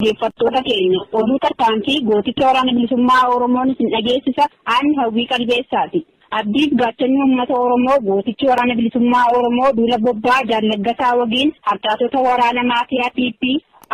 Dhaggeeffattoota keenya oduu tarkaanfii gooticha waraana bilisummaa Oromoon isin dhageessisa aan hawwii qalbeessaati. Abdiif gaachannii uummata Oromoo gootichi waraana bilisummaa Oromoo duula bobbaa Jaallaggasaa wagiin harcaatota waraana maafiyaa PP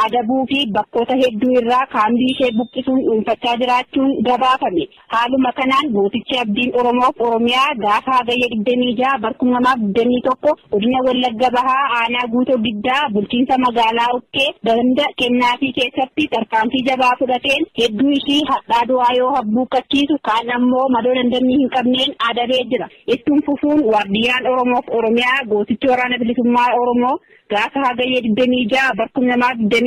adabuu fi bakkoota hedduu irraa kaambii ishee buqqisuun dhuunfachaa jiraachuun gabaafame. Haaluma kanaan gootichi abdiin Oromoof Oromiyaa gaafa hagayya 26 2021 godina Wallagga Bahaa aanaa guutoo giddaa bulchiinsa magaalaa Ukkee ganda kennaafii keessatti tarkaanfii jabaa fudhateen hedduu ishii hadhaa du'aa yoo habbuuqachiisu kaan ammoo madoo dandamii hin qabneen adabee jira. Ittiin fufuun waardiyyaan Oromoof Oromiyaa gootichi waraana bilisummaa Oromoo gaafa hagayya 26 2021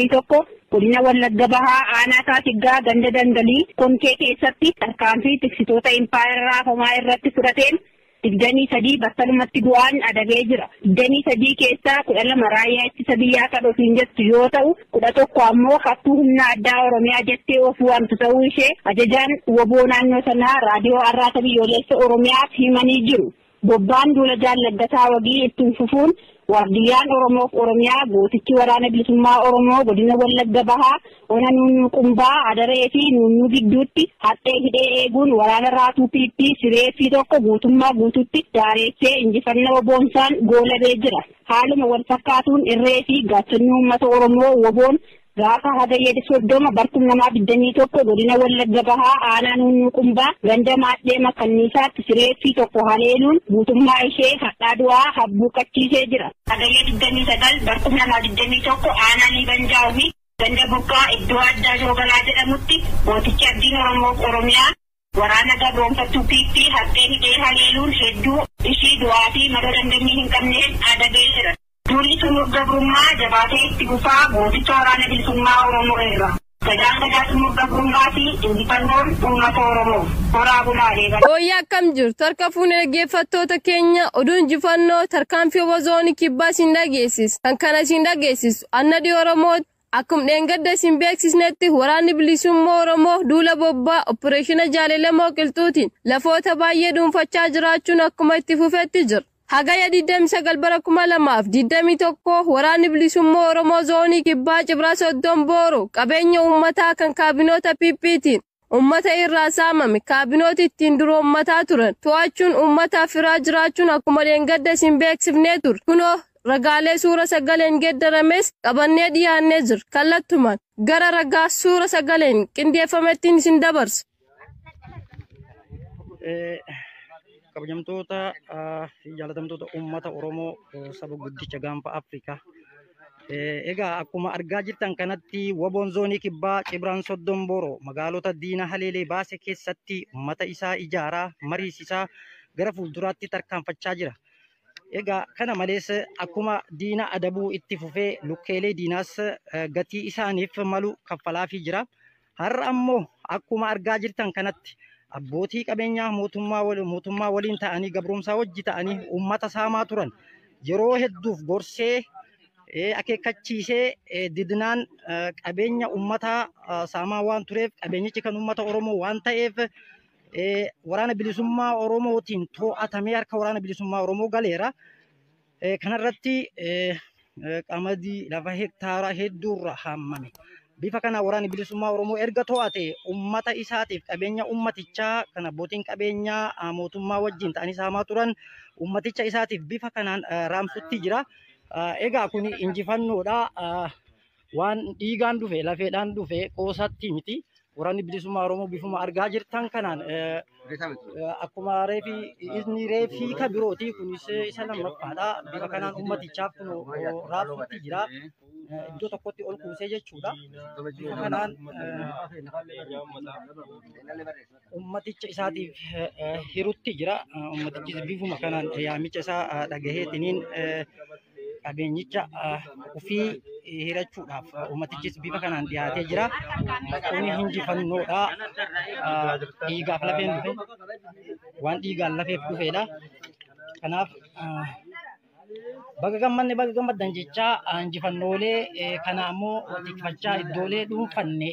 godina Wallagga Bahaa aanaa Taatiggaa ganda Dandalii Konkee keessatti tarkaanfii tiksitoota Impaayeraa Raafamaa irratti fudhateen 23 battalumatti du'aan adabee jira. 23 keessaa 12 raayyaa ittisa biyyaa kan ofiin jettu yoo ta'u 11 ammoo hattuu humna addaa Oromiyaa jettee of waamtu ta'uu ishee ajajaan woboo naannoo sanaa raadiyoo Arraata Biyyoolessa Oromiyaaf himanii jiru. Bobbaan duula Jaallaggasaa wagii ittiin fufuun waardiyyaan Oromoof Oromiyaa gootichi waraana bilisummaa Oromoo godina Wallagga Bahaa ona Nuunnuu Qumbaa Adaree fi Nuunnuu gidduutti haxxee hidhee eeguun waraana raatuu PP sireeffii tokko guutummaa guututti daareessee injifannoo boonsaan goolabee jira. Haaluma wal fakkaatuun irree fi gaachannii uummata Oromoo woboon gaafa hagayya 30 2021 godina Wallagga Bahaa aanaa Nuunnuu Qumbaa ganda Maadhee Makanniisaatti sireeffii tokko haleeluun guutummaa ishee hadhaa du'aa habbuuqachiisee jira. Hagayya 29 2021 aanaa Liibanjaawii ganda Burqaa iddoo addaa Joogalaa jedhamutti gootichi abdiin Oromoof Oromiyaa waraana gabroonfattuu PP haxxee hidhee haleeluun hedduu ishii du'aa fi madoo dandamii hin qabneen adabee jira. Duulli Tumur Gabrummaa jabaatee itti fufaa gooticha waraana bilisummaa Oromoo irra. Gadaa Tumur Gabrummaa fi injifannoon uummata Oromoo. Horaa bulaalee. Ooyyaa akkam jirtu harka fuunee dhaggeeffattoota keenya oduun injifannoo tarkaanfii Obozoonii kibbaa isin dhageessisu. Kan kana isin dhageessisu Annadii Oromoo akkuma dheengadda isin beeksisnetti waraanni bilisummaa Oromoo duula bobbaa Operaashina Jaalalee Qilxuutiin lafoota baay'ee dhuunfachaa jiraachuun akkuma itti fufetti jira. Hagayya 29 bara 2021 waraanni bilisummaa Oromoo zoonii kibbaa Cibraa Soddon Booroo qabeenya uummataa kan kaabinoota PPtiin uummata irraa saamame kaabinooti ittiin dura uummataa turan to'achuun uummataaf firaa jiraachuun akkuma dheengadda isin beeksifnee ture. Kunoo ragaalee suura sagaleen geeddarames qabannee dhiyaannee jira. Kallattumaan gara ragaa suura sagaleen qindeeffamettiin isin dabarsa. Kabajamtoota jaalatamtoota uummata Oromoo saba guddicha gaanfa Afrikaa. Egaa akkuma argaa jirtan kanatti woboon zoonii kibbaa Cibraan Soddon Booroo magaalota diina haleelee baase keessatti uummata isaa ijaaraa mariisisaa gara fuulduraatti tarkaanfachaa jira. Egaa kana malees akkuma diina adabuu itti fufee lukkeelee diinaas gatii isaaniif malu kaffalaafii jira. Har'a ammoo akkuma argaa jirtan kanatti abbootii qabeenyaa mootummaa waliin ta'anii gabroomsaa wajji ta'anii uummata saamaa turan yeroo hedduuf gorsee akeekkachiisee didnaan qabeenya uummataa saamaa waan tureef qabeenyichi kan uummata Oromoo waan ta'eef waraana bilisummaa Oromootiin to'atamee harka waraana bilisummaa Oromoo galeera. Kanarratti qamadii lafa hektaaraa hedduurra hammame. Bifa kana waraanni bilisummaa Oromoo erga to'ate uummata isaatiif qabeenya uummatichaa kana abbootiin qabeenyaa mootummaa wajjin ta'anii saamaa turan uummaticha isaatiif bifa kanaan raamsutti jira. Egaa kun injifannoodha. Waan dhiigaan dhufe lafeedhaan dhufe qoosatti miti. Waraanni bilisummaa Oromoo bifuma argaa jirtan kanaan akkuma reefii ka birooti kunis isa lammaffaadha. Bifa kanaan uummatichaaf kun raamsutti jira. Iddoo tokkotti ol kuusee jechuudha. Bifa kanaan uummaticha isaatiif hirutti jira. Uummatichis bifuma kanaan yaamicha isaa dhagaheetiniin qabeenyicha ofii hirachuudhaaf uummatichis bifa kanaan dhiyaatee jira. Kun injifannoodha. Dhiigaaf lafeen dhufe waan dhiigaan lafeef dhufeedha. Kanaaf baga gammanne baga gammaddan jechaa injifannoolee kana ammoo tikfachaa iddoolee dhuunfanne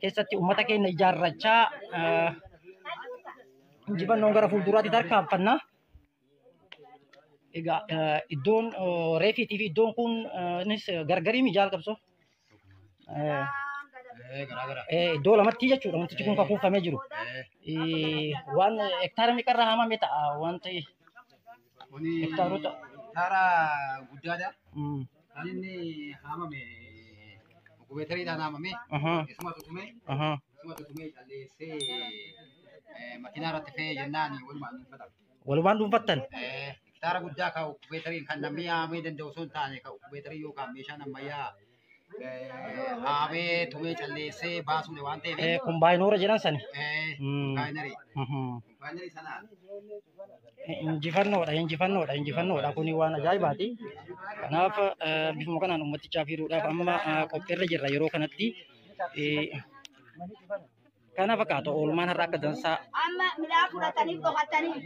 keessatti uummata keenya ijaarrachaa injifannoon gara fuulduraatti tarkaanfanna. Egaa iddoon reefiitii fi iddoon kunis gargarii mijaal qabso. Iddoo lamatti jechuudha wantichi kun kan kuufamee jiru. Waan hektaara meeqarraa haamame ta'a wanti hektaarota. Hektaara guddaadha. Kan inni haamame kubeetariidhaan haamame. Isuma tutumee calleessee makiinaa irratti fe'ee jennaan walumaan dhuunfatan. Walumaan dhuunfattan? Hektaara guddaa ka'u kubeetariin kan namni haamee danda'u osoo hin taane ka'u kubeetarii yookaan meeshaan ammayyaa haamee tumee calleessee baasuun waan ta'eef. Kombaayinoora jedhan sani? Kombaayinarii. Kombaayinarii sanaan. Injifannoodha kuni waan ajaa'ibaati. Kanaaf bifuma kanaan ummatichaaf hiruudhaaf amma qophiirra jirra yeroo kanatti. Kana fakkaata oolmaan har'a akka dansaa. Amma midhaan fudhatanii boqotanii.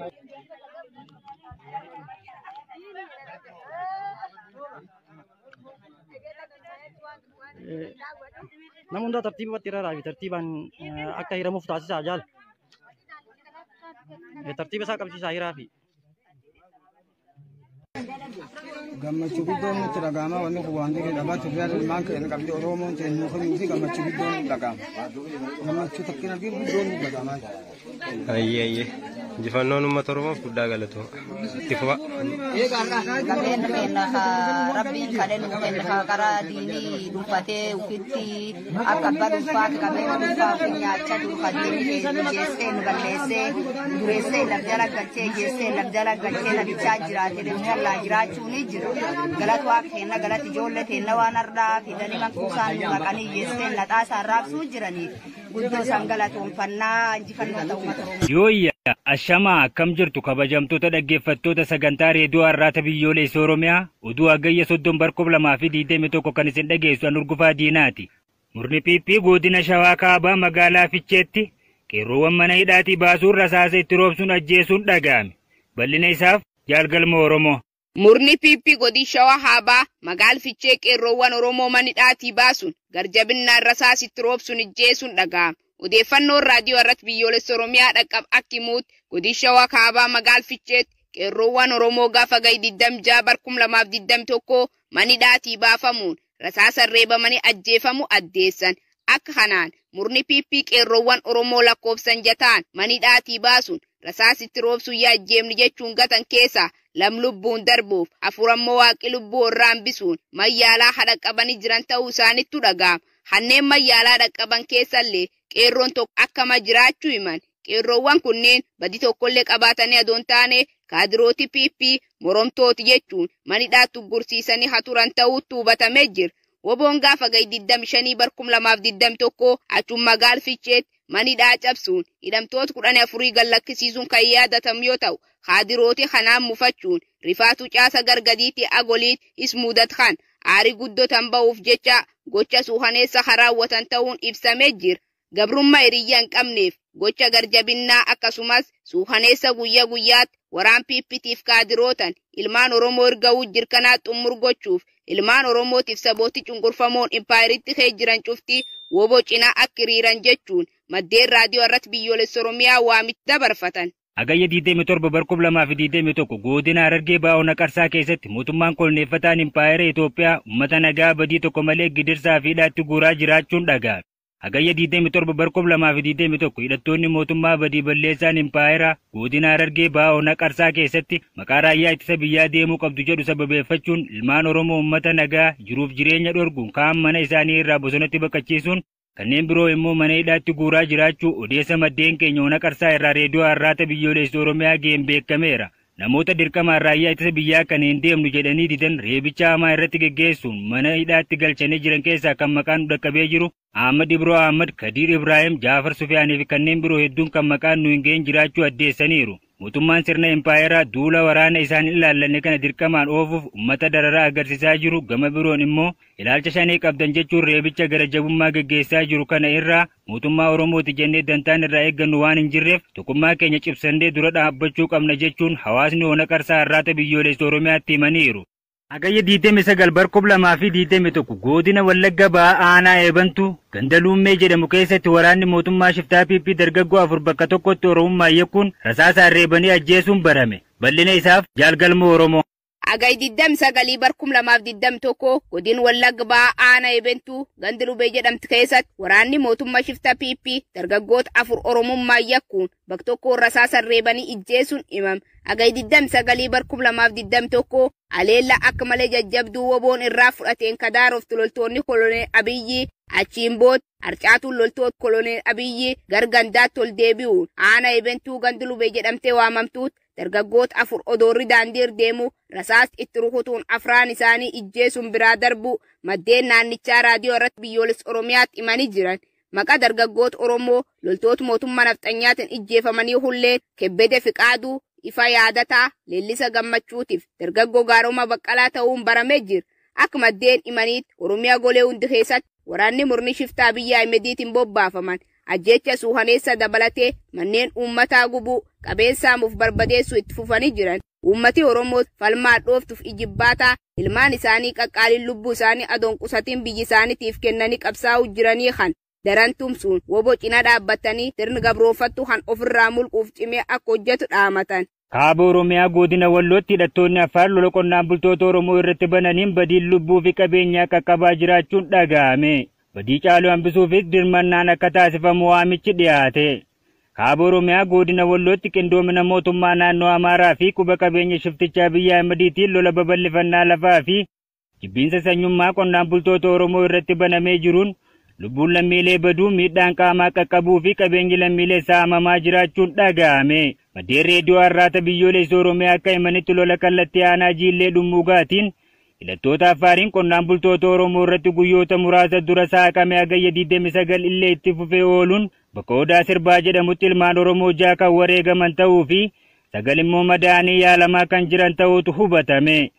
Nama hundaa tartiibatti irraa fi tartiibaan akka hiramuuf taasisaa jaal. Tartiiba isaa qabsiisaa hiraa fi. Gammachuu guddoon nutti dhaga'ama wanni kun waan ta'eef dhabaa Itoophiyaan ilmaan keenya qabdi Oromoon teenya kamiyyuu fi gammachuu guddoon nutti dhaga'ama. Gammachuu takkina fi guddoon nutti dhaga'ama. Ayyee injifannoon uummata Oromoof guddaa galatoo itti fufa. Qabeen keenya rabbiin kadheen keenya karaa diinii dhuunfatee ufitti akka abbaa dhuunfaatti qabeen dhuunfaa fi nyaachaa jiru kadheen jeessee nu balleessee dureessee lafjala galchee jeessee lafjala galchee nabichaa jiraatee deemsallaa jiraachuu ni jira. Galata waaqa keenya galata ijoollee keenya waan ardaa fidanii mankuusaan nu maqanii jeessee naxaasaan raabsuu jiraniif guddoo san galatoonfannaa injifannoo ta'uu uummata Oromoo. Yooyya ashamaa akkam jirtu kabajamtoota dhaggeeffattoota sagantaa reediyoo har'aata biyyoolessa Oromiyaa oduu hagayya 30/2021 kan isin dhageessu Anurgufaa Diinaati. Murni Piippii godina Shawaa Kaabaa magaalaa Ficheetti qeerroowwan mana hidhaatii baasuun rasaasa itti roobsuun ajjeesuun dhaga'ame. Bal'ina isaaf jaalgalma Oromoo. Murni Piippii godina Shawaa Kaabaa magaalaa Fichee qeerroowwan Oromoo mana hidhaatii baasuun garjabinnaan rasaasa itti roobsuun ajjeesuun dhaga'ame. Odeeffannoon raadiyoo irratti biyyoolessa Oromiyaa dhaqqabe akka himutti godina Shawaa Kaabaa magaalaa Ficheetti qeerroowwan Oromoo gaafa ga'ii 26/2021 mana hidhaatii baafamuun rasaasa reebamanii ajjeefamu addeessan. Akka kanaan murni Piippii qeerroowwan Oromoo lakkoofsan jataan mana hidhaatii baasuun rasaasa itti roobsuun ajjeemni jechuun gatan keessaa lam lubbuun darbuuf afurammoo waaqi lubbuu irraa hambisuun mayyaalaa hadhaqqabanii jiran ta'uu isaanittu dhaga'ama. Hanneen mayyaalaa dhaqqaban keessallee qeerroon tokko akkama jiraachuu himan. Qeerroowwan kunneen badii tokkollee qabaatanii adoon taane kaadirooti Piippii moromtooti jechuun mana hidhaatti gursiisanii haturan ta'uutu hubatamee jira. Woboon gaafa ga'ii 25/2021 achuun magaalaa Ficheetti mana hidhaa cabsuun hidhamtoota 14 gallakkisiisuun kan yaadatamu yoo ta'u kaadirooti kanaan mufachuun rifaatu caasa gargadiitti agoliit ismuudat kan aarii guddotan ba'uuf jecha gocha suukaneessa raawwatan ta'uun ibsamee jira. Gabrummaa hiriyaa hin qabneef gocha garjabinnaa akkasumas suukaneessa guyyaa guyyaatti waraan Piippitiif kaadirootan ilmaan Oromoo erga'uu jirkanaa xummur gochuuf ilmaan Oromootiif sabooti cunqurfamoon impaayiritti kee jiran cufti woboo cinaa akka hiriiran jechuun maddeen raadiyoo irratti biyyoolessa Oromiyaa waamicha dabarfatan. Hagayya 27/2021 godina Harargee Baa'oo Naqarsaa keessatti mootummaan kolneeffataan impaayera Itoophiyaa uummata nagaa badii tokko malee gidirsaa fi hidhaatti guuraa jiraachuun dhaga'ame. Hagayya 27/2021 hidhattoonni mootummaa badii balleessaan impaayera godina Harargee Baa'oo Naqarsaa keessatti maqaa raayyaa ittisa biyyaa deemuu qabdu jedhu sababeeffachuun ilmaan Oromoo uummata nagaa jiruuf jireenya dhorguun kaan mana isaanii irraa bosonatti baqachiisuun kanneen biroo immoo mana hidhaatti guuraa jiraachuu odeessa maddeen keenya Naqarsaa irraa reediyoo har'aata biyyoolessa Oromiyaa ga'een beekameera. Namoota dirqamaan raayyaa ittisa biyyaa kan hin deemnu jedhanii didan reebicha hamaa irratti geggeessuun mana hidhaatti galchanii jiran keessaa kan maqaan dhaqqabee jiru Ahmad Ibroo Ahmad, Kadir Ibrahim, Jaafar Sufiyaanii fi kanneen biroo hedduun kan maqaan nu hin ga'in jiraachuu addeessaniiru. Mootummaan sirna impaayeraa duula waraana isaan ilaallanne kana dirqamaan oofuuf uummata dararaa agarsiisaa jiru. Gama biroon immoo ilaalcha shanee qabdan jechuun reebicha gara jabummaa geggeessaa jiru kana irraa mootummaa Oromooti jennee dantaan irraa eeggannu waan hin jirreef tokkummaa keenya cibsannee dura dhaabbachuu qabna jechuun hawaasni Naqarsaa har'aata biyyoolessa Oromiyaatti himaniiru. Hagayya 29/2021 godina Wallagga Bahaa aanaa Eebantuu Gandaluummee jedhamu keessatti waraanni mootummaa shiftaa Piippii dargaggoo 4 bakka tokkotti Oromummaa yakkuun rasaasaan reebanii ajjeesuun barame. Bal'ina isaaf jaalgalma Oromoo. Agay diddam sagalii barkum lamaaf diddam tokko godin Wallagga Ba'aa aana ebentu gandi Lubee jedhamtu keessatti waraanni mootummaa shifta PP dargaggoota 4 Oromummaa yakkuun bakka tokko rasaasa reebanii ijjeesuun himam. Agay diddam sagalii barkum lamaaf diddam tokko aleella akka malee jajjabduu woboon irraa fudhateen Kadaaroof loltoonni koloneel Abiyyi achiin booda harcaatuun loltoota koloneel Abiyyi gargandaatti ol deebi'uun aana ebentuu gandi Lubee jedhamtee waamamtuutti dargaggoota 4 odoorri daandiir deemu rasaas itti rukutuun afraan isaanii ijjeesuun biraa darbu maddeen naannichaa raadiyoo irratti biyyoolessa Oromiyaatti himanii jiran. Maqaa dargaggoota Oromoo loltoota mootummaa nafxanyaatiin ijjeefamanii hulleen Kebbede Fiqaaduu ifa yaadataa Leellisa Gammachuutiif dargaggoo Gaaroma Baqqalaa ta'uun baramee jira. Akka maddeen himaniitti Oromiyaa golee hundi keessatti waraanni murni shiftaa Abiyyi Ahmediitiin bobbaafaman ajjeecha suuhaneessa dabalatee manneen uummataa gubuu qabeensaamuuf barbadeessuu itti fufanii jiran. Uummati Oromoo falmaa dhooftuuf ijibbaataa ilmaan isaanii qaqqaaliin lubbuu isaanii adoon qusatiin biyyi isaaniitiif kennanii qabsaa'uu jiranii kan daran tumsuun woboo cina dhaabbatanii sirni gabroofattu kan ofirraa mulquuf cimee akka hojjetu dhaamatan. Kaaba Oromiyaa godina Wallootti hidhattoonni Affaar lola qonnaan bultoota Oromoo irratti bananiin badiin lubbuu fi qabeenyaa qaqqabaa jiraachuun dhaga'ame. Badii caaluu hambisuufis dirmannaan akka taasifamu waamichi dhiyaate. Kaaba Oromiyaa godina Wallootti qindoomina mootummaa naannoo Amaaraa fi quba qabeenya shifticha Abiyyi Ahmediitiin lola babal'ifannaa lafaa fi jibbiinsa sanyummaa qonnaan bultoota Oromoo irratti banamee jiruun lubbuun lammiilee baduu miidhaan qaamaa qaqqabuu fi qabeenyi lammiilee saamamaa jiraachuun dhaga'ame. Maddeen reediyoo Harraata biyyoolessa Oromiyaa akka himanitti lola kallattii aanaa Jiillee Dhummuugaatiin hidhattoota Affaariin qonnaan bultoota Oromoo irratti guyyoota muraasa dura saaqame hagayya 29 illee itti fufee ooluun bakka Odaa Sirbaa jedhamutti ilmaan Oromoo 6 kan wareegaman ta'uu fi 9 immoo madaa'anii yaalamaa kan jiran ta'uutu hubatame.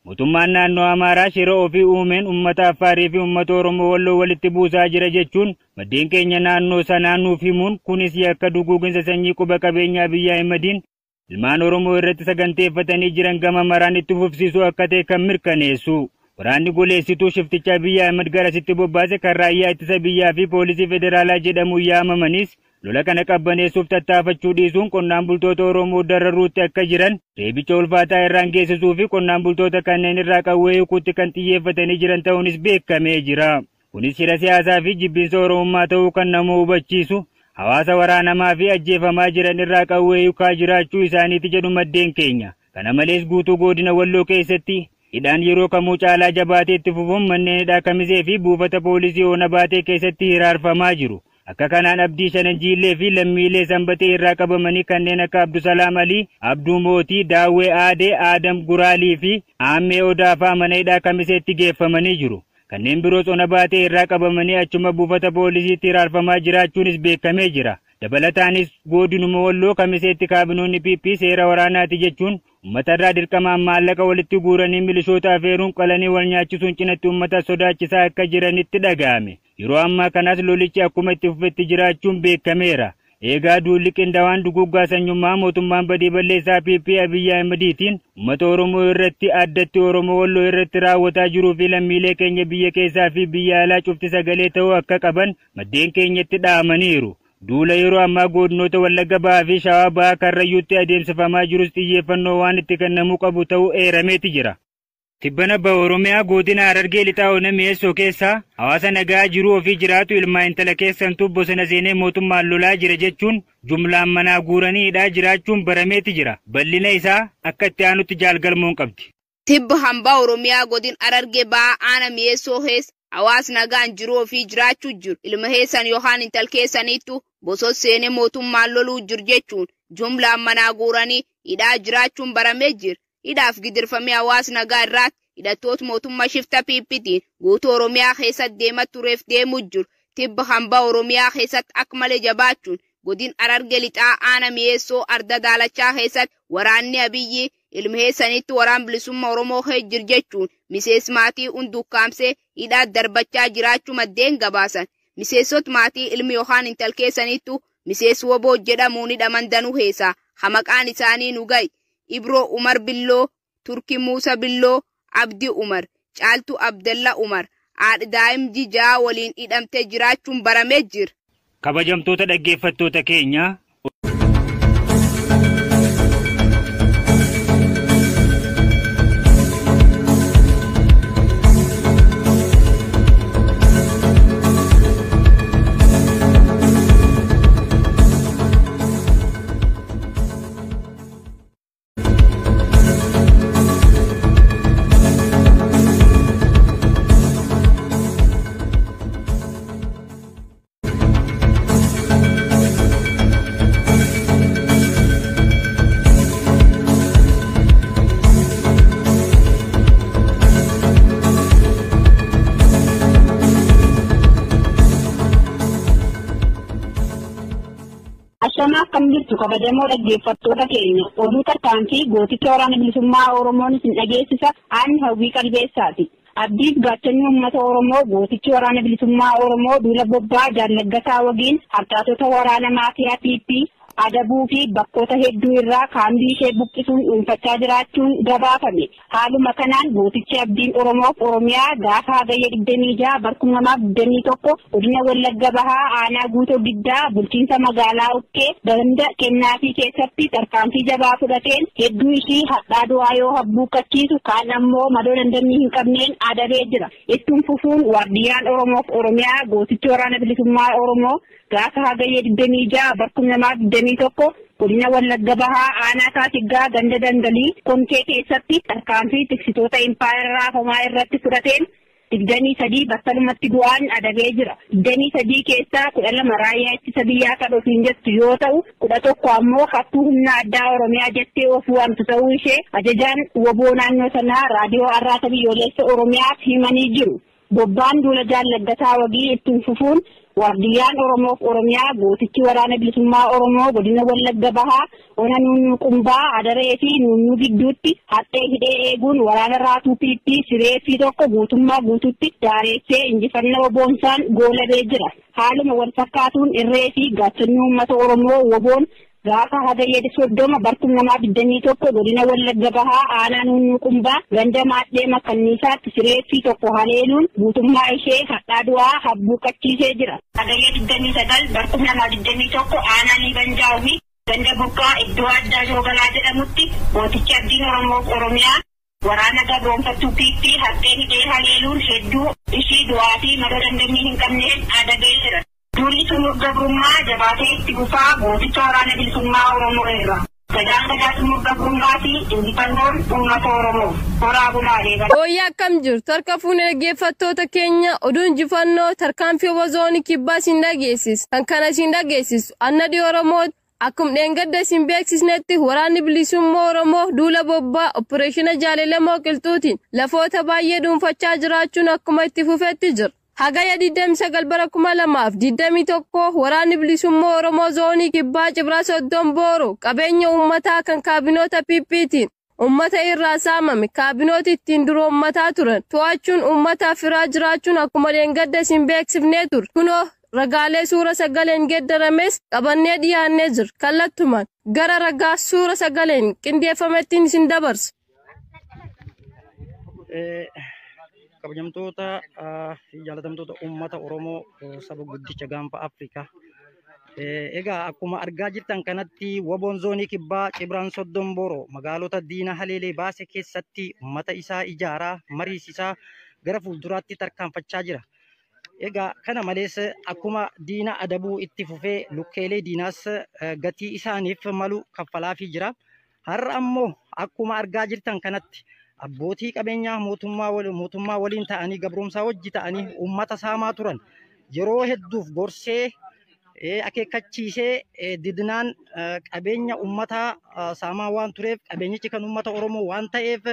Mootummaan naannoo Amaaraa shira ofii uumeen uummata Affaarii fi uummata Oromoo Walloo walitti buusaa jira jechuun maddeen keenya naannoo sanaa nuuf himuun kunis yakka duguuginsa sanyii quba qabeenyaa Abiyyi Ahmediin ilmaan Oromoo irratti saganteeffatanii jiran gama maraan itti fufsiisuu akka ta'e kan mirkaneessu. Waraanni goleessituu shifticha Abiyyi Ahmed garasitti bobbaase kan raayyaa ittisa biyyaa fi poolisii federaalaa jedhamuun yaamamanis lola kana qabbaneessuuf tattaafachuu dhiisuun qonnaan bultoota Oromoo dararuutti akka jiran reebicha ulfaataa irraan geessisuu fi qonnaan bultoota kanneen irraa qawwee hiikuutti kan xiyyeeffatanii jiran ta'uunis beekamee jira. Kunis shira siyaasaa fi jibbiinsa Oromummaa ta'uu kan nama hubachiisu hawaasa waraanamaa fi ajjeefamaa jiran irraa qawwee hiikaa jiraachuu isaaniiti jedhu maddeen keenya. Kana malees guutuu godina Walloo keessatti hidhaan yeroo kamuu caalaa jabaatee itti fufuun manneen hidhaa Kamisee fi buufata poolisii Oona Baatee keessatti hiraarfamaa jiru. Akka kanaan Abdii Shanan Jiillee fi lammiilee Sanbatee irraa qabamanii kanneen akka Abdusalaam Alii, Abduu Mootii, Daawwee Aadee, Aadam Guraalii fi Aammee Odaafaa mana hidhaa Kamiseetti geeffamanii jiru. Kanneen biroos Oona Baatee irraa qabamanii achuma buufata poolisiitti hiraarfamaa jiraachuunis beekamee jira. Dabalataanis godinuma Walloo Kamiseetti kaabinoonni PP seera waraanaati jechuun uummata irraa dirqamaan maallaqa walitti guuranii milishoota afeeruun qalanii wal nyaachisuun cinatti uummata sodaachisaa akka jiranitti dhaga'ame. Yeroo ammaa kanas lolichi akkuma itti fufetti jiraachuun beekameera. Eegaa duulli qindaawaan duguggaa sanyummaa mootummaan badii balleessaa PP Abiyyi Ahmediitiin uummata Oromoo irratti addatti Oromoo Walloo irratti raawwataa jiruu fi lammiilee keenya biyya keessaa fi biyya alaa cufti sagalee ta'uu akka qaban maddeen keenyatti dhaamaniiru. Duula yeroo ammaa godinoota Wallagga Ba'aa fi Shawaa Ba'aa Karrayyuutti adeemsifamaa jirus xiyyeeffannoo waan itti kennamuu qabu ta'uu eerameeti jira. Tibbana Ba'a Oromiyaa godina Harargee lixaa Ona Mi'eessoo keessaa hawaasa nagaa jiruu ofii jiraatu ilmaa intala keessantuu bosona seenee mootummaan lolaa jira jechuun jumlaan manaa guuranii hidhaa jiraachuun barameeti jira. Bal'ina isaa akka itti aanutti jaalgalmoon qabdi. Tibba hambaa Oromiyaa godin Harargee Ba'aa aana Mi'eessoo keessa hawaas nagaan jiruu ofii jiraachuu jiru. Ilma heessan yookaan intal keessaniittu bosona seenee mootummaan loluu jiru jechuun jumlaan manaa guuranii hidhaa jiraachuun baramee jira. Hidhaaf gidirfamee hawaas nagaa irraatti hidhattoota mootummaa shifta PPtiin guutuu Oromiyaa keessatti deemaa tureef deemuu jiru. Tibba hambaa Oromiyaa keessatti akka malee jabaachuun godin Harargee lixaa aana Mi'eessoo arda daalachaa keessatti waraanni Abiyyi ilma heessanitti waraan bilisummaa Oromoo jiru jechuun miseensa maatii hundukkaamsee hidhaa darbachaa jiraachuu maddeen gabaasan. Miseensota maatii ilmi yookaan intal keessanittu miseensa woboo jedhamuun hidhaman danuu heessaa hamaqaan isaanii nu ga'i. Ibroo Umar Billoo, Turkii Muusa Billoo, Abdii Umar, Caaltuu Abdalla Umar, haadha daa'im jijaa waliin hidhamtee jiraachuun baramee jira. Kabajamtoota dhaggeeffattoota keenya Ashamaa akkam jirtu kabajamoo dhaggeeffattoota keenya oduu tarkaanfii gooticha waraana bilisummaa Oromoon isin dhageessisa aan hawwii qalbeessaati. Abdiif gaachannii uummata Oromoo gootichi waraana bilisummaa Oromoo duula bobbaa Jaallaggasaa waliin harcaatota waraana maafiyaa PP adabuu fi bakkoota hedduu irraa kaambii ishee buqqisuun dhuunfachaa jiraachuun gabaafame. Haaluma kanaan gootichi abdiin Oromoof Oromiyaa gaafa hagayya 26 barkuma 2021 godina Wallagga Bahaa aanaa guutoo Giddaa bulchiinsa magaalaa Ukkee ganda Kennaafii keessatti tarkaanfii jabaa fudhateen hedduu ishii hadhaa du'aa yoo habbuuqachiisu kaan ammoo madoo dandamii hin qabneen adabee jira. Ittiin fufuun waardiyyaan Oromoof Oromiyaa gootichi waraana bilisummaa Oromoo gaafa hagayya 26 barkuma 2021 godina Wallagga Bahaa aanaa Saasiggaa ganda Dangalii Konkee keessatti tarkaanfii tiksitoota impaayeraa homaa irratti fudhateen 23 battalumatti du'aan adabee jira. 23 keessaa 12 raayyaa ittisa biyyaa kan ofiin jettu yoo ta'u 11 ammoo hattuu humna addaa Oromiyaa jettee of waamtu ta'uu ishee ajajaan woboo naannoo sanaa raadiyoo Arraata Biyyoolessa Oromiyaaf himanii jiru. Bobbaan duula Jaallaggasaa wagii ittiin fufuun waardiyyaan Oromoof Oromiyaa gootichi waraana bilisummaa Oromoo godina Wallagga Bahaa ona Nunnuu Qumbaa Adaree fi Nunnuu gidduutti haxxee hidhee eeguun waraana raatuu PP sireeffii tokko guutummaa guututti daareessee injifannoo woboonsaan goolabee jira. Haaluma wal fakkaatuun irree fi gaachannii uummata Oromoo woboon gaafa hagayya 30 barkuma 2021 godina Wallagga Bahaa aanaa Nunnuu Qumbaa ganda Maadhee Makanniisaatti sireeffii tokko haleeluun guutummaa ishee hadhaa du'aa habbuuqachiisee jira. Hagayya 29 barkuma 2021 aanaa Liibanjaawii ganda Buqqaa iddoo addaa Joogalaa jedhamutti gootichi abdiin Oromoof Oromiyaa waraana gabroonfattuu PP haxxee hidhee haleeluun hedduu ishii du'aa fi madoo dandamii hin qabneen adabee jira. Durii sumur gabrummaa jabaatee itti gufaa gooticha waraana bilisummaa Oromoo irraa. Gadaan gadaa sumur gabrummaa fi injifannoon uummata Oromoo. Horaa bulaalee gala. Hooyyaa akkam jirtu harka fuunee dhaggeeffattoota keenya oduun injifannoo tarkaanfii wazoonii kibbaa isin dhageessisu. Kan kana isin dhageessisu annadii Oromoo akkuma dheengadda isin beeksisnetti waraanni bilisummaa Oromoo duula bobbaa opereeshina Jaalalamoo Qilxuutiin lafoota baay'ee dhuunfachaa jiraachuun akkuma itti fufetti jira. Hagayya 29 bara 2021 waraanni bilisummaa Oromoo zoonii kibbaa Cibraa Soddon Booroo qabeenya uummataa kan kaabinoota PP'tiin uummata irraa saamame kaabinooti ittiin dura uummataa turan to'achuun uummataaf firaa jiraachuun akkuma dheengadda isin beeksifnee ture. Kunoo ragaalee suura sagaleen geeddarames qabannee dhiyaannee jira. Kallattumaan gara ragaa suura sagaleen qindeeffamettiin isin dabarsa. Kabajamtoota jaalatamtoota uummata Oromoo saba guddicha gaanfa Afrikaa. Egaa akkuma argaa jirtan kanatti woboon zoonii kibbaa Cibraan Soddon Booroo magaalota diina haleelee baase keessatti uummata isaa ijaaraa mariisisaa gara fuulduraatti tarkaanfachaa jira. Egaa kana malees akkuma diina adabuu itti fufee lukkeelee diinaas gatii isaaniif malu kaffalaafii jira. Har'a ammoo akkuma argaa jirtan kanatti abbootii qabeenyaa mootummaa waliin ta'anii gabrumsaa wajji ta'anii uummata saamaa turan yeroo hedduuf gorsee akeekkachiisee didnaan qabeenya uummataa saamaa waan tureef qabeenyichi kan uummata Oromoo waan ta'eef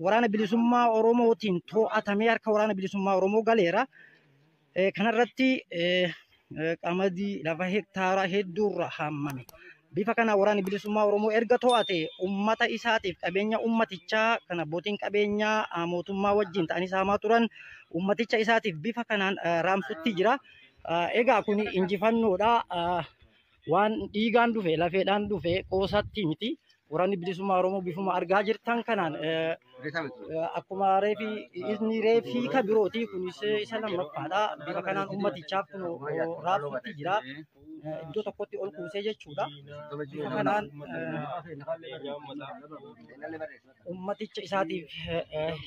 waraana bilisummaa Oromootiin to'atamee harka waraana bilisummaa Oromoo galeera. Kanarratti qamadii lafa hektaaraa hedduurra hammame. Bifa kana waraanni bilisummaa Oromoo erga to'ate uummata isaatiif qabeenya uummatichaa kan abbootiin qabeenyaa mootummaa wajjin ta'anii saamaa turan uummaticha isaatiif bifa kanaan raamsutti jira. Egaa kun injifannoodha. Waan dhiigaan dhufe lafeedhaan dhufe qoosatti miti. Waraanni bilisummaa Oromoo bifuma argaa jirtan kanaan akkuma reefii ka birooti kunis isa lammaffaadha. Bifa kanaan uummatichaaf raamsutti jira. Iddoo tokkotti ol kuusee jechuudha. Bifa kanaan uummaticha isaatiif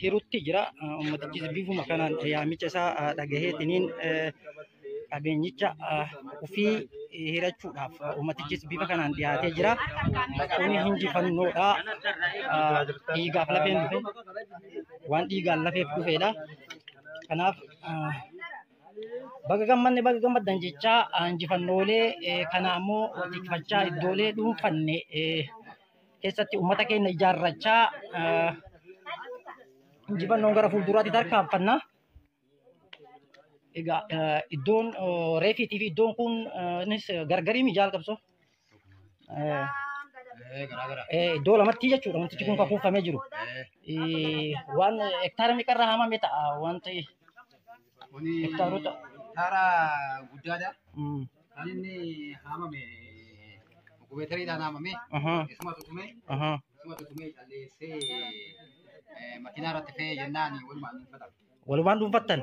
hirutti jira. Uummatichis bifuma kanaan yaamicha isaa dhagaheetiniin qabeenyicha ofii hirachuudhaaf uummatichis bifa kanaan dhiyaatee jira. Kuni injifannoodha. Dhiigaaf lafeen dhufe waan dhiigaan lafeef dhufeedha. Kanaaf baga gammanne baga gammaddan jechaa injifannoolee kana ammoo tikfachaa iddoolee dhuunfanne keessatti uummata keenya ijaarrachaa injifannoon gara fuulduraatti tarkaanfanna. Egaa iddoon reefiitii fi iddoon kun innis gargarii mijaal qabso. Iddoo lamatti jechuudha wantichi kun kan kuufamee jiru. Waan hektaara meeqarraa haamame ta'a wanti hektaarota. Hektaara guddaadha. Kan inni haamame kubeetariidhaan haamame. Isuma tutumee calleessee makiinaa irratti fe'ee jennaan walumaan dhuunfatan. Walumaan dhuunfattan?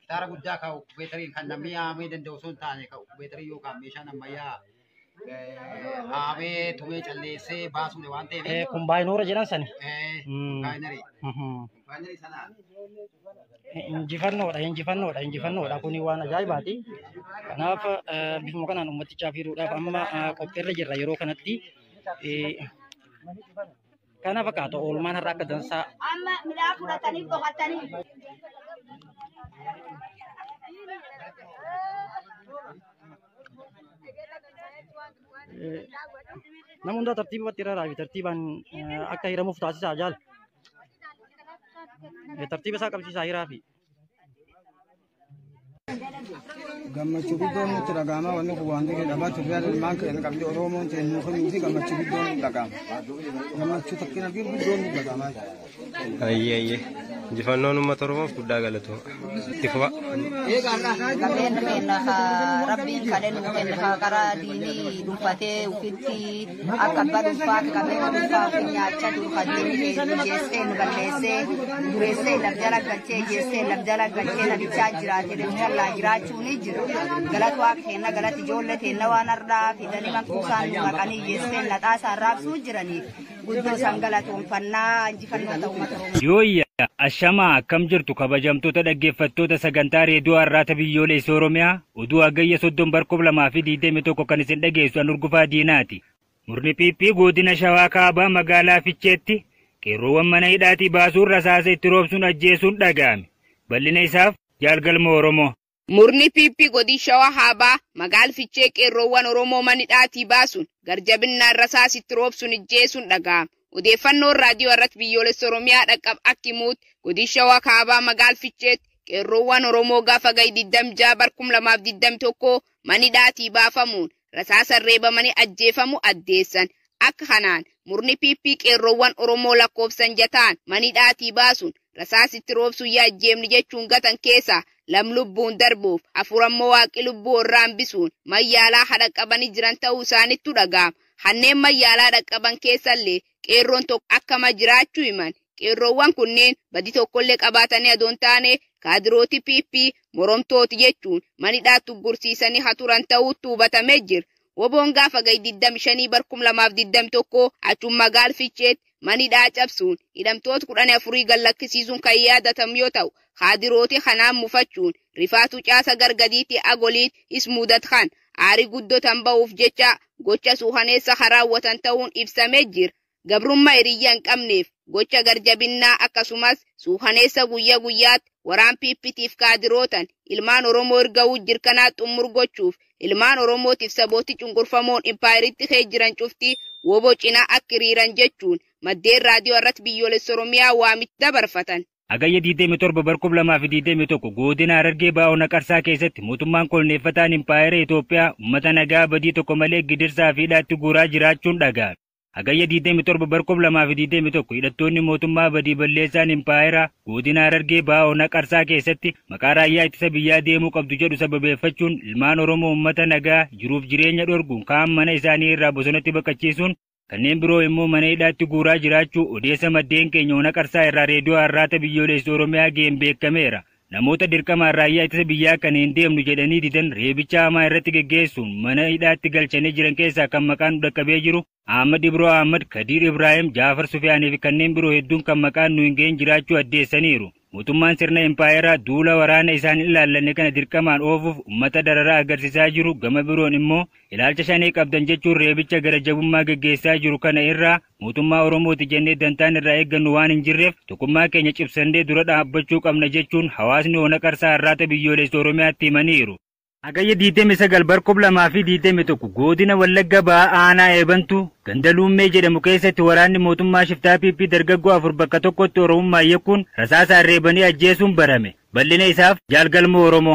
Hektaara guddaa kan kubeetariin kan namni haamee danda'u osoo hin taane kan kubeetarii yookaan meeshaan ammayyaa haamee tumee calleessee baasuudha waan ta'eef. Kombaayinoora jedhan sani. Kombaayinarii. Kombaayinarii sana. Injifannoodha kuni waan ajaa'ibaati. Kanaaf bifuma kanaan ummatichaaf hiruudhaaf amma qophiirra jirra yeroo kanatti. Kana fakkaata oolmaan har'a akka dansaa. Amma midhaan fudhatanii boqotanii. Nama hundaa tartiibatti irra raabi tartiibaan akka hiramuuf taasisaa jaal. Tartiiba isaa qabsiisaa hiraafi. Gammachuu guddoon nutti dhaga'ama wanni kun waan ta'eef dhabaa Itoophiyaan ilmaan keenya qabdi Oromoon ta'e nuuf himuu fi gammachuu guddoon nutti dhaga'ama. Gammachuu takkiin arginu guddoon nutti dhaga'ama. Ayyee. Injifannoon uummata Oromoof guddaa galatoo. Itti fufa. Qabeen keenya rabbiin kadheen keenya karaa diinii dhuunfatee ufitti akka abbaa dhuunfaa qabeen dhuunfaa ofii nyaachaa jiru kan diinii jeessee nu balleessee dureessee labjala galchee jeessee labjala galchee nabichaa jiraatee deemtallaa jiraachuu ni jira. Galata waaqa keenya galata ijoollee keenya waan har'aa fidanii mankuusaan nu maqanii jeessee naxaasaan raabsuu jiraniif guddoo san galatoonfannaa injifannoo ta'uu uummata Oromoo. Yooyya ashamaa akkam jirtu kabajamtoota dhaggeeffattoota sagantaa reediyoo har'aata biyyoolessa Oromiyaa oduu hagayya 30/2021 kan isin dhageessu Anurgufaa Diinaati. Murni PP godina Shawaa Kaabaa magaalaa Ficheetti qeerroowwan mana hidhaatii baasuun rasaasa itti roobsuun ajjeesuun dhaga'ame. Bal'ina isaaf jaalgalma Oromoo. Murni PP godina Shawaa Kaabaa magaalaa Fichee qeerroowwan Oromoo mana hidhaatii baasuun garjabinnaan rasaasa itti roobsuun ajjeesuun dhaga'ame. Odeeffannoon raadiyoo irratti biyyoolessa Oromiyaa dhaqqab akka himuutti godina Shawaa Kaabaa magaalaa Ficheetti qeerroowwan Oromoo gaafa gayi 26/2021 mana hidhaatii baafamuun rasaasaan reebamanii ajjeefamu addeessan. Akka kanaan murni PP qeerroowwan Oromoo lakkoofsan jataan mana hidhaatii baasuun rasaasa itti roobsuun yaajjeemni jechuun gatan keessaa lam lubbuun darbuuf afurammoo waaqi lubbuu irraa hambisuun mayyaalaa hadhaqqabanii jiran ta'uu isaanittu dhaga'ama. Hanneen mayyaalaa dhaqqaban keessallee qeerroon tokko akkama jiraachuu himan. Qeerroowwan kunneen badii tokkollee qabaatanii adoon taane kaadirooti PP moromtooti jechuun mana hidhaatti gursiisanii haturan ta'uutti hubatamee jira. Woboon gaafa gayi 25/2021 achuun magaalaa Ficheetti mana hidhaa cabsuun hidhamtoota 14 gallakkisiisuun kan yaadatamu yoo ta'u kaadirooti kanaan mufachuun rifaatu caasa gargadiitti agoliit ismuudat kan aarii guddotan ba'uuf jecha gocha suukaneessa raawwatan ta'uun ibsamee jira. Gabrummaa hiriyaa hin qabneef gocha garjabinnaa akkasumas suukaneessa guyyaa guyyaatti waraan PPtiif kaadirootan ilmaan Oromoo ergawuu jirkanaa xummur gochuuf ilmaan Oromootiif sabooti cunqurfamoon impaayiritti kee jiran cufti woboo cinaa akka hiriiran jechuun maddeen raadiyoo irratti biyyoolessa Oromiyaa waamicha dabarfatan. Hagayya 27/2021 godina Harargee Baa'oo Naqarsaa keessatti mootummaan kolneeffataan impaayera Itoophiyaa uummata nagaa badii tokko malee gidirsaa fi hidhaatti guuraa jiraachuun dhaga'ame. Hagayya 27/2021 hidhattoonni mootummaa badii balleessaan impaayera godina Harargee Baa'oo Naqarsaa keessatti maqaa raayyaa ittisa biyyaa deemuu qabdu jedhu sababeeffachuun ilmaan Oromoo uummata nagaa jiruuf jireenya dhorguun kaan mana isaanii irraa bosonatti baqachiisuun kanneen biroo immoo mana hidhaatti guuraa jiraachuu odeessa maddeen keenya Naqarsaa irraa reediyoo har'aata biyyoolessa Oromiyaa ga'een beekameera. Namoota dirqamaan raayyaa ittisa biyyaa kan hin deemnu jedhanii didan reebicha hamaa irratti geggeessuun mana hidhaatti galchanii jiran keessaa kan maqaan dhaqqabee jiru Ahmad Ibroo Ahmad, Kadir Ibrahim, Jaafar Sufiyaanii fi kanneen biroo hedduun kan maqaan nu hin ga'in jiraachuu addeessaniiru. Mootummaan sirna impaayeraa duula waraana isaan ilaallanne kana dirqamaan oofuuf uummata dararaa agarsiisaa jiru. Gama biroon immoo ilaalcha shanii qabdan jechuun reebicha gara jabummaa geggeessaa jiru kana irraa mootummaa Oromooti jennee dantaan irraa eeggannu waan hin jirreef tokkummaa keenya cibsannee dura dhaabbachuu qabna jechuun hawaasni Naqarsaa har'aata biyyoolessa Oromiyaatti himaniiru. Agayya diitame sagal barkoob lamaa fi diitame tokko godina Wallagga Ba'aa aanaa eebantu ganda Luummee jedhamu keessatti waraanni mootummaa shiftaa PP dargaggoo 4 bakka tokkotti Oromummaa yakkuun rasaasaan reebanii ajjeesuun barame. Bal'ina isaaf jaalgalmoo Oromoo.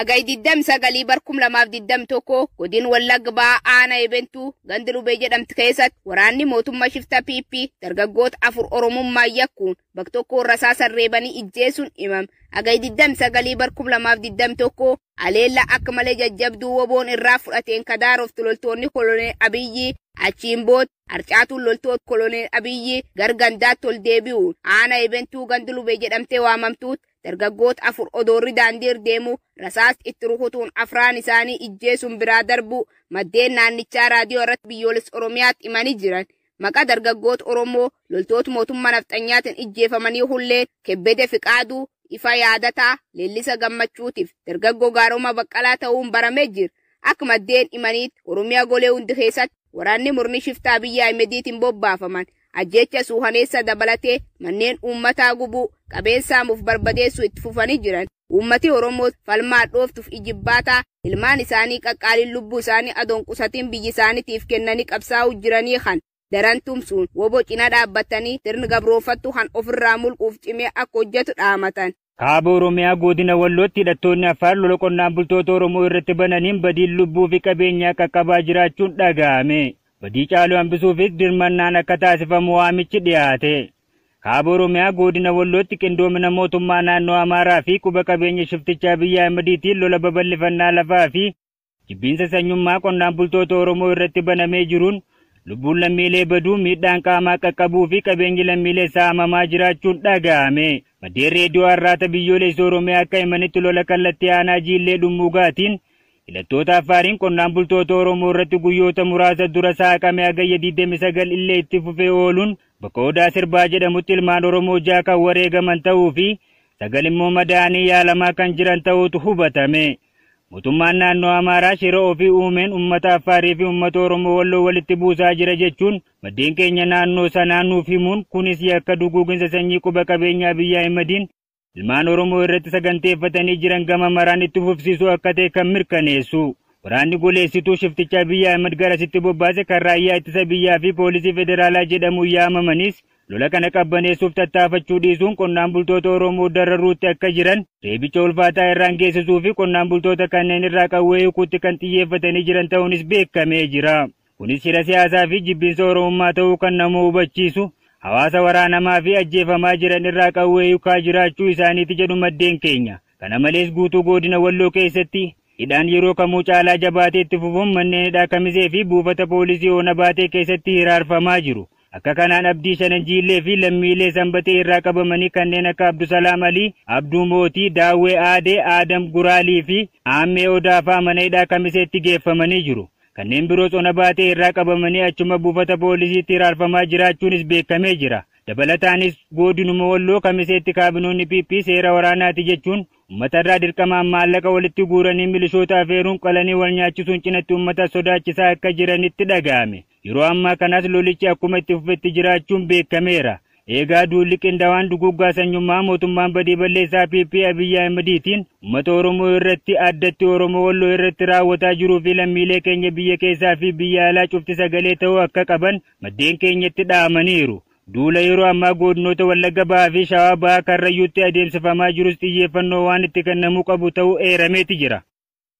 Agay diddam sagalii barkum lamaaf diddam tokko godin Wallagga Ba'aa aanaa eebantu ganda Lubee jedhamtu keessatti waraanni mootummaa shiftaa PP dargaggoota 4 Oromummaa yakkuun bakka tokko rasaasaan reebanii ajjeesuun himame. Agay diddam sagalii barkum lamaaf diddam tokko aleella akka malee jajjabduu woboon irraa fudhateen Kadaaroof loltoonni koloneel Abiyyi achiin booda harcaatuun loltoota koloneel Abiyyi gargandaatti ol deebi'uun aanaa eebantuu ganda Lubee jedhamtee waamamtuutti dargaggoota 4 odoorri daandii deemu rasaas itti rukutuun afraan isaanii ajjeesuun biraa darbu maddeen naannichaa raadiyoo irratti biyyoolessa Oromiyaatti himanii jiran. Maqaa dargaggoota Oromoo loltoota mootummaa nafxanyaatiin ajjeefamanii hulleen Kebbede Fiqaaduu ifa yaadataa leellisa gammachuutiif dargaggoo Gaaroma Baqqalaa ta'uun baramee jira. Akka maddeen himaniitti Oromiyaa golee hundi keessatti waraanni murni shiftaa Abiyyi Ahimediitiin bobbaafaman ajjeecha suuhaneessa dabalatee manneen uummataa gubuu qabeenyaamuuf barbadeessuu itti fufanii jiran. Uummati Oromoo falmaa dhooftuuf ijibbaataa ilmaan isaanii qaqqaaliin lubbuu isaanii adoon qusatiin biyyi isaaniitiif kennanii qabsaa'uu jiranii kan daran tumsuun woboo cina dhaabbatanii sirni gabroonfattuu kan ofirraa mulquuf cimee akka hojjetu dhaamatan. Kaaba Oromiyaa godina Wallootti hidhattoonni Affaar lola qonnaan bultoota Oromoo irratti bananiin badiin lubbuu fi qabeenyaa qaqqabaa jiraachuun dhaga'ame. Badii caaluu hambisuufis dirmannaan akka taasifamu waamichi dhiyaate. Kaaba Oromiyaa godina Wallootti qindoomina mootummaa naannoo Amaaraa fi quba qabeenya shiftichaa Abiyyi Ahimediitiin lola babal'ifannaa lafaa fi jibbiinsa sanyummaa qonnaan bultoota Oromoo irratti banamee jiruun lubbuun lammiilee baduu miidhaan qaamaa qaqqabuu fi qabeenyi lammiilee saamamaa jiraachuun dhaga'ame. Maddeen reediyoo har'aata biyyoolessa Oromiyaa akka himanitti lola kallattii aanaa Jiillee Dhummuugaatiin hidhattoota Affaariin qonnaan bultoota Oromoo irratti guyyoota muraasa dura saaqame agayya 29 illee itti fufee ooluun bakka Odaa Sirbaa jedhamutti ilmaan Oromoo 6 kan wareegaman ta'uu fi 9 immoo madaa'anii yaalamaa kan jiran ta'uutu hubatame. Mootummaan naannoo Amaaraa shira ofii uumeen uummata Affaarii fi uummata Oromoo Walloo walitti buusaa jira jechuun maddeen keenya naannoo sanaa nuuf himuun kunis yakka duguuginsa sanyii quba qabeenyaa Abiyyi Ahimediin ilmaan Oromoo irratti saganteeffatanii jiran gama maraan itti fufsiisuu akka ta'e kan mirkaneessu. Waraanni goleessituu shiftichaa Abiyyi Ahmed garasitti bobbaase kan raayyaa ittisa biyyaa fi poolisii federaalaa jedhamuun yaamamanis lola kana qabbaneessuuf tattaafachuu dhiisuun qonnaan bultoota Oromoo dararuutti akka jiran reebicha ulfaataa irraan geessisuu fi qonnaan bultoota kanneen irraa qawwee hiikuutti kan xiyyeeffatanii jiran ta'uunis beekamee jira. Kunis shira siyaasaa fi jibbiinsa Oromummaa ta'uu kan nama hubachiisu hawaasa waraanamaa fi ajjeefamaa jiran irraa qawwee hiikaa jiraachuu isaaniiti jedhu maddeen keenya. Kana malees guutuu godina Walloo keessatti hidhaan yeroo kamuu caalaa jabaatee itti fufuun manneen hidhaa Kamisee fi buufata poolisii Oona Baatee keessatti hiraarfamaa jiru. Akka kanaan Abdii Shanan Jiillee fi lammiilee Sanbatee irraa qabamanii kanneen akka Abdusalaam Alii, Abduu Mootii, Daawwee Aadee, Aadam Guraalii fi Aammee Odaafaa mana hidhaa Kamiseetti geeffamanii jiru. Kanneen biroos Oona Baatee irraa qabamanii achuma buufata poolisiitti hiraarfamaa jiraachuunis beekamee jira. Dabalataanis godinuma Walloo Kamiseetti kaabinoonni PP seera waraanaati jechuun uummata irraa dirqamaan maallaqa walitti guuranii milishoota afeeruun qalanii wal nyaachisuun cinatti uummata sodaachisaa akka jiranitti dhaga'ame. Yeroo ammaa kanas lolichi akkuma itti fufetti jiraachuun beekameera. Eegaa duulli qindaawaan duguggaa sanyummaa mootummaan badii balleessaa PP Abiyyi Ahimediitiin uummata Oromoo irratti addatti Oromoo Walloo irratti raawwataa jiruu fi lammiilee keenya biyya keessaa fi biyya alaa cufti sagalee ta'uu akka qaban maddeen keenyatti dhaamaniiru. Duula yeroo ammaa godinoota Wallagga Ba'aa fi Shawaa Ba'aa Karrayyuutti adeemsifamaa jirus xiyyeeffannoo waan itti kennamuu qabu ta'uu eerameeti jira.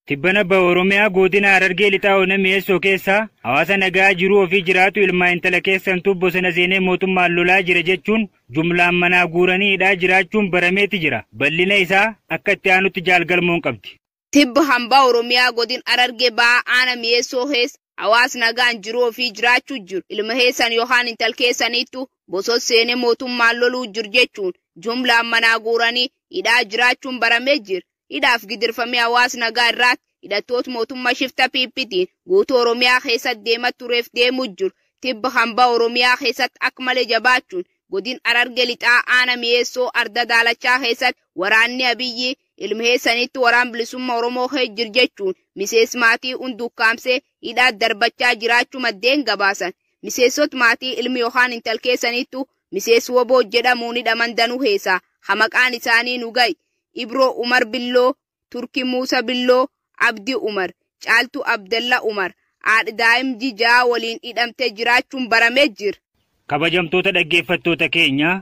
Tibbana Ba'a Oromiyaa godina Harargee lixaa Ona Mi'eessoo keessaa hawaasa nagaa jiruu ofii jiraatu ilmaa intala keessantuu bosona seenee mootummaan lolaa jira jechuun jumlaan manaa guuranii hidhaa jiraachuun barameeti jira. Bal'ina isaa akka itti aanutti jaalgalmoon qabdi. Tibba hambaa Oromiyaa godin Harargee Ba'aa Ona Mi'eessoo keessa hawaasa nagaan jiruu ofii jiraachuu jiru. Ilma keessan yookaan intal keessaniittu bosona seenee mootummaan loluu jiru jechuun jumlaan manaa guuranii hidhaa jiraachuun baramee jira. Hidhaaf gidirfamee hawaasa nagaa irraatti hidhattoota mootummaa shifta PPtiin guutuu Oromiyaa keessatti deemaa tureef deemuu jiru. Tibba hambaa Oromiyaa keessatti akka malee jabaachuun godin Harargee lixaa Ona Mi'eessoo Arda Daalachaa keessatti waraanni Abiyyi ilma keessanitti waraan bilisummaa Oromoo jiru jechuun miseensa maatii hundukkaamsee hidhaa darbachaa jiraachuu maddeen gabaasan. Miseensota maatii ilmi yookaan intal keessanittu miseensa woboo jedhamuun hidhaman danuu keessaa maqaan isaanii nu ga'i. Ibroo Umar Billoo, Turkii Muusaa Billoo, Abdi Umar, Caaltuu Abdalla Umar, haadha daa'im jijaa waliin hidhamtee jiraachuun baramee jira. Kabajamtoota dhaggeeffattoota keenya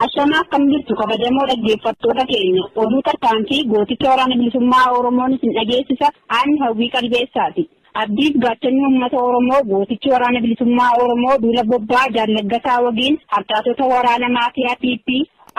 Ashama akkam jirtu kabajamoo dhaggeeffattoota keenya oduu tarkaanfii gooticha waraana bilisummaa Oromoon isin dhageessisa aan hawwii qalbeessaati. Abdiif gaachannii uummata Oromoo gootichi waraana bilisummaa Oromoo duula bobbaa jaalaggataa waliin harcaatota waraana maafiyaa PP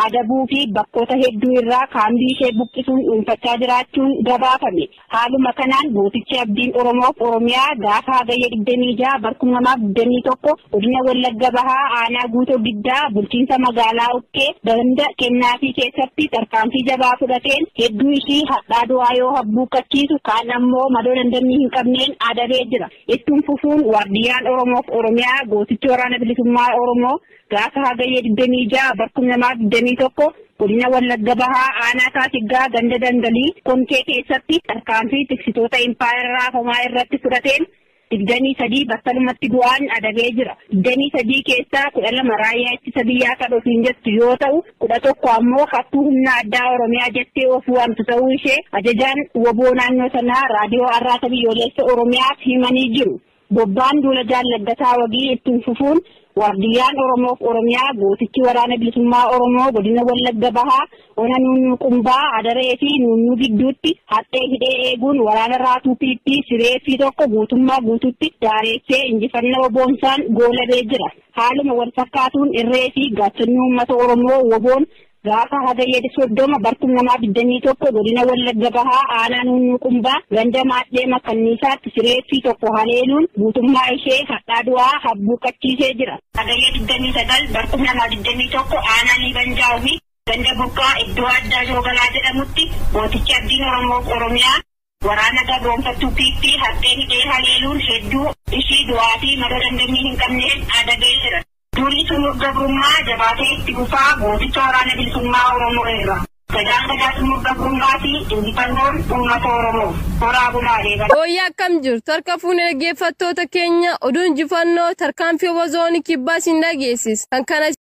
adabuu fi bakkoota hedduu irraa kaambii ishee buqqisuun dhuunfachaa jiraachuun gabaafame. Haaluma kanaan gootichi Abdiin Oromoof Oromiyaa gaafa hagayya 26 2021 godina Wallagga Bahaa aanaa Guutoo Giddaa bulchiinsa magaalaa Ukkee ganda Kennaafii keessatti tarkaanfii jabaa fudhateen hedduu ishii hadhaa du'aa yoo habbuuqachiisu kaan ammoo madoo dandamii hin qabneen adabee jira. Ittiin fufuun waardiyyaan Oromoof Oromiyaa gootichi waraana bilisummaa Oromoo gaafa hagayya 26 2021 godina Wallagga Bahaa aanaa Taasiggaa ganda Dangalii Konkee keessatti tarkaanfii tiksitoota impaayera raafamaa irratti fudhateen 23 battalumatti du'aan adabee jira. 23 keessaa 12 raayyaa ittisa biyyaa kan ofiin jettu yoo ta'u 11 ammoo hattuu humna addaa Oromiyaa jettee of waamtu ta'uu ishee ajajaan woboo naannoo sanaa raadiyoo Arraata Biyyoolessa Oromiyaaf himanii jiru. Bobbaan duula jaalaggataa wagii ittiin fufuun waardiyyaan Oromoof Oromiyaa gootichi waraana bilisummaa Oromoo godina Wallagga Bahaa ona Nuunnuu Qumbaa Adaree fi Nuunnuu gidduutti haxxee hidhee eeguun waraana raatuu PP sireeffii tokko guutummaa guututti daareessee injifannoo boonsaan goolabee jira. Haaluma wal fakkaatuun irree fi gaachannii uummata Oromoo woboon gaafa hagayya 30 2021 godina Wallagga Bahaa aanaa Nuunnuu Qumbaa ganda Maadhee Makanniisaatti sireeffii tokko haleeluun guutummaa ishee hadhaa du'aa habbuuqachiisee jira. Hagayya 29 2021 aanaa Liibanjaawii ganda Burqaa iddoo addaa Joogalaa jedhamutti gootichi Abdiin Oromoof Oromiyaa waraana gabroonfattuu PP haxxee hidhee haleeluun hedduu ishii du'aa fi madoo dandamii hin qabneen adabee jira. Durii sumur gabrummaa jabaatee itti fufaa gooticha waraana bilisummaa Oromoo irra. Gadaan gadaa sumur gabrummaa fi injifannoon uummata Oromoo. Horaa bulaalee gala. Hooyyaa akkam jirtu harka fuunee dhaggeeffattoota keenya oduun injifannoo tarkaanfii zoonii kibbaa isin dhageessis. Kan kana